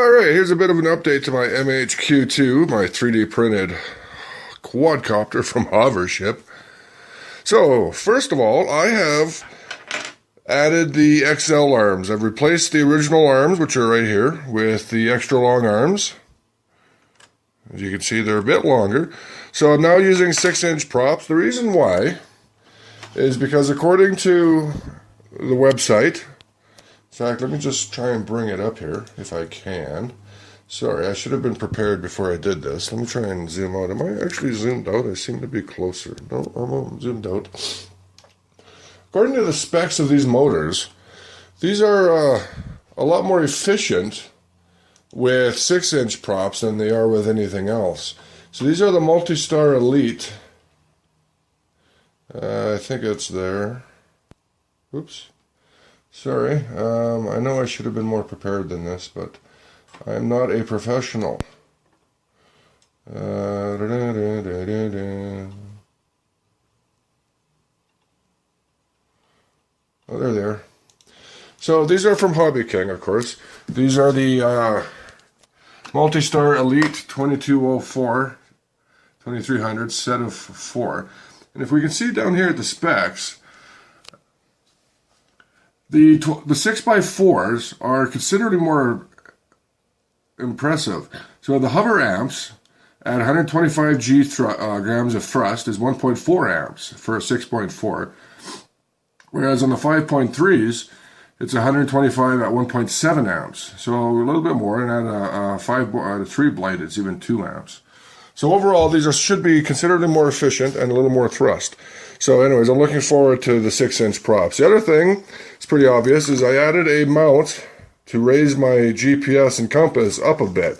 Alright, here's a bit of an update to my MHQ2, my 3D printed quadcopter from Hovership. So, first of all, I have added the XL arms. I've replaced the original arms, which are right here, with the extra long arms. As you can see, they're a bit longer. So I'm now using 6-inch props. The reason why is because according to the website, in fact, let me just try and bring it up here, if I can. Sorry, I should have been prepared before I did this. Let me try and zoom out. Am I actually zoomed out? I seem to be closer. No, I'm zoomed out. According to the specs of these motors, these are a lot more efficient with 6-inch props than they are with anything else. So these are the Multi-Star Elite. I think it's there. Oops. Sorry, I know I should have been more prepared than this, but I am not a professional. Oh, they're there. So these are from Hobby King, of course. These are the Multi-Star Elite 2204, 2300 set of 4. And if we can see down here at the specs, the 6x4s are considerably more impressive. So the hover amps at 125 grams of thrust is 1.4 amps for a 6.4. Whereas on the 5.3s, it's 125 at 1.7 amps. So a little bit more, and at a 3 blade, it's even 2 amps. So overall, these should be considerably more efficient and a little more thrust. So anyways, I'm looking forward to the 6-inch props. The other thing, it's pretty obvious, is I added a mount to raise my GPS and compass up a bit.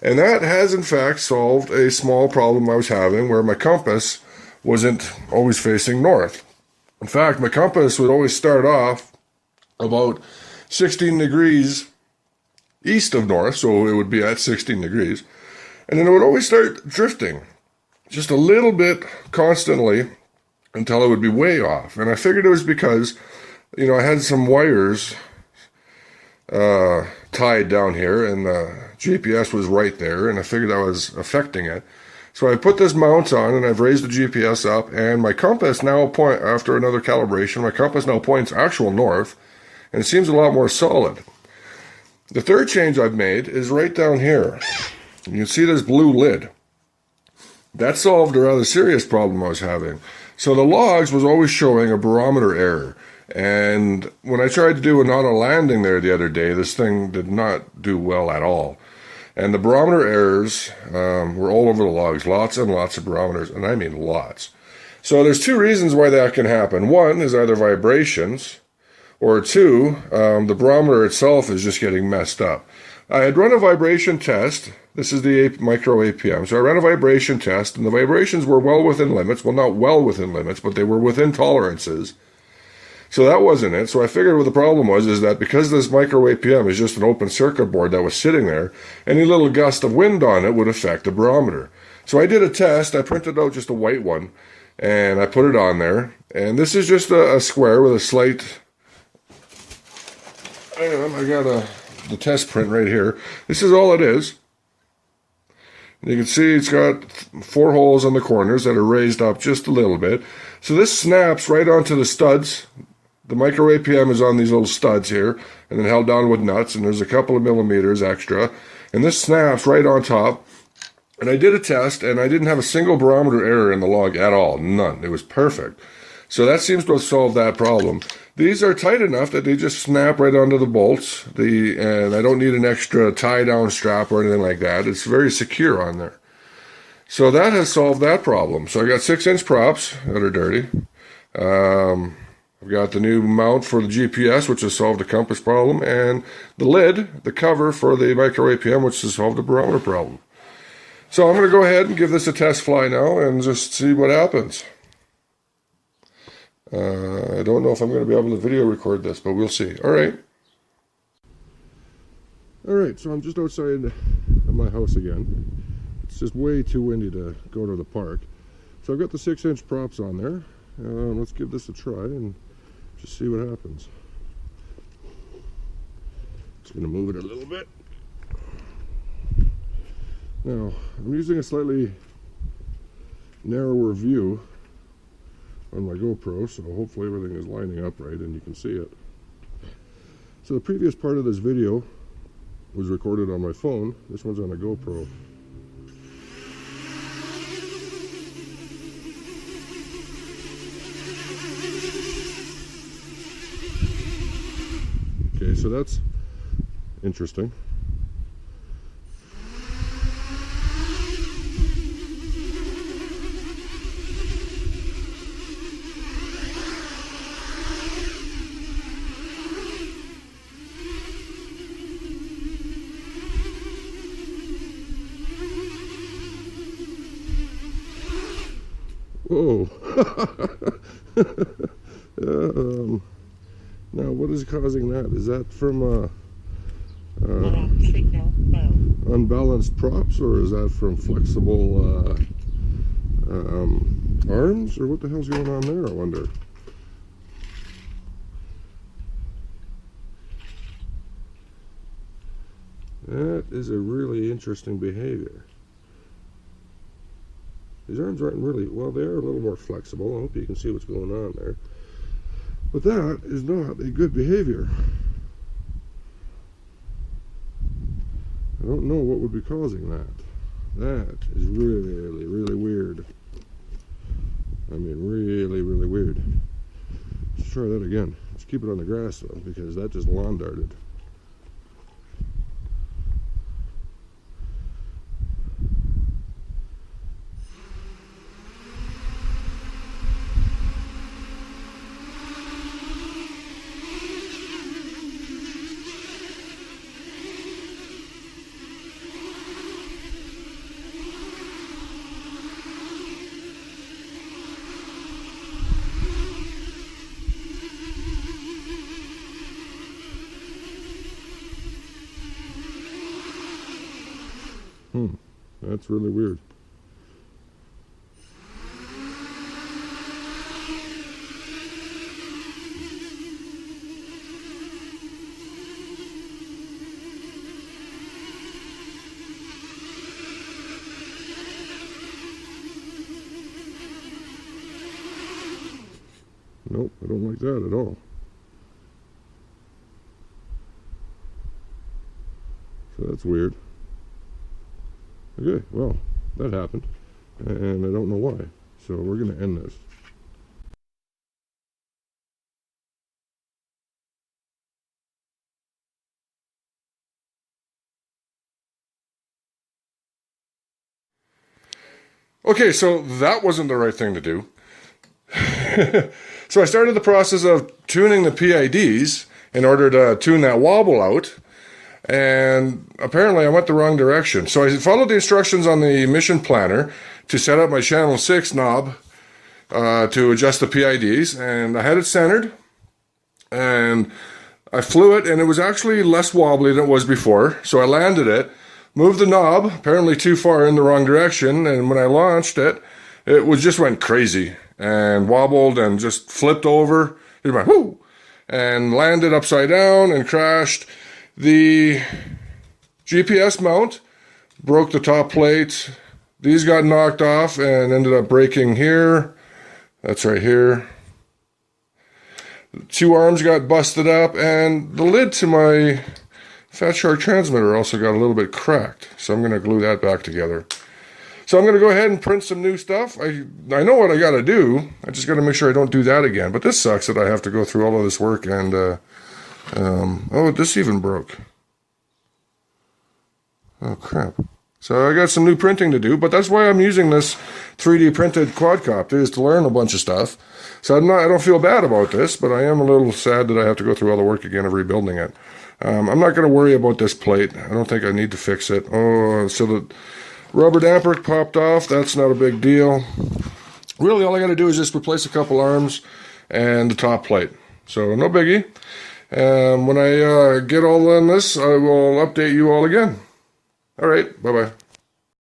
And that has in fact solved a small problem I was having where my compass wasn't always facing north. In fact, my compass would always start off about 16 degrees east of north, so it would be at 16 degrees. And then it would always start drifting just a little bit constantly until it would be way off. And I figured it was because, you know, I had some wires tied down here, and the GPS was right there, and I figured that was affecting it. So I put this mount on, and I've raised the GPS up, and my compass now after another calibration, my compass now points actual north, and it seems a lot more solid. The third change I've made is right down here. You can see this blue lid. That solved a rather serious problem I was having. So the logs was always showing a barometer error. And when I tried to do an auto landing there the other day, this thing did not do well at all. And the barometer errors were all over the logs. Lots and lots of barometers, and I mean lots. So there's 2 reasons why that can happen. One is either vibrations, or 2, the barometer itself is just getting messed up. I had run a vibration test. This is the MicroAPM. So I ran a vibration test, and the vibrations were well within limits. Well, not well within limits, but they were within tolerances. So that wasn't it. So I figured what the problem was is that because this MicroAPM is just an open circuit board that was sitting there, any little gust of wind on it would affect the barometer. So I did a test. I printed out just a white one, and I put it on there. And this is just a square with a slight... I got the test print right here. This is all it is. You can see it's got 4 holes on the corners that are raised up just a little bit. So this snaps right onto the studs. The MicroAPM is on these little studs here, and then held down with nuts, and there's a couple of millimeters extra. And this snaps right on top. And I did a test, and I didn't have a single barometer error in the log at all. None. It was perfect. So that seems to have solved that problem. These are tight enough that they just snap right onto the bolts, and I don't need an extra tie-down strap or anything like that. It's very secure on there. So that has solved that problem. So I got 6-inch props that are dirty. I've got the new mount for the GPS, which has solved the compass problem, and the lid, the cover for the MicroAPM, which has solved the barometer problem. So I'm going to go ahead and give this a test fly now and just see what happens. I don't know if I'm going to be able to video record this, but we'll see. Alright, so I'm just outside of my house again. It's just way too windy to go to the park. So I've got the 6-inch props on there. Let's give this a try and just see what happens. Just going to move it a little bit. Now, I'm using a slightly narrower view on my GoPro, so hopefully everything is lining up right and you can see it. So the previous part of this video was recorded on my phone. This one's on a GoPro. Okay, so that's interesting. Whoa. Now, what is causing that? Is that from signal low. Unbalanced props, or is that from flexible arms, or what the hell's going on there, I wonder? That is a really interesting behavior. These arms aren't really, well, they are a little more flexible. I hope you can see what's going on there. But that is not a good behavior. I don't know what would be causing that. That is really, really weird. I mean, really, really weird. Let's try that again. Let's keep it on the grass, though, because that just lawn darted. That's really weird. Nope, I don't like that at all. So that's weird. Okay, well, that happened, and I don't know why. So we're going to end this. Okay, so that wasn't the right thing to do. So I started the process of tuning the PIDs in order to tune that wobble out. And apparently I went the wrong direction. So I followed the instructions on the mission planner to set up my channel 6 knob to adjust the PIDs, and I had it centered, and I flew it, and it was actually less wobbly than it was before. So I landed it, moved the knob, apparently too far in the wrong direction, and when I launched it, it just went crazy and wobbled and just flipped over. It went whoo, and landed upside down and crashed. The GPS mount broke the top plate. These got knocked off and ended up breaking here. That's right here. Two arms got busted up, and the lid to my Fat Shark transmitter also got a little bit cracked. So I'm going to glue that back together. So I'm going to go ahead and print some new stuff. I know what I got to do. I just got to make sure I don't do that again. But this sucks that I have to go through all of this work and... oh, this even broke. Oh, crap. So I got some new printing to do, but that's why I'm using this 3D printed quadcopter, is to learn a bunch of stuff. So I don't feel bad about this, but I am a little sad that I have to go through all the work again of rebuilding it. I'm not going to worry about this plate. I don't think I need to fix it. Oh, so the rubber damper popped off. That's not a big deal. Really, all I got to do is just replace a couple arms and the top plate. So no biggie. When I get all on this, I will update you all again. All right, bye-bye.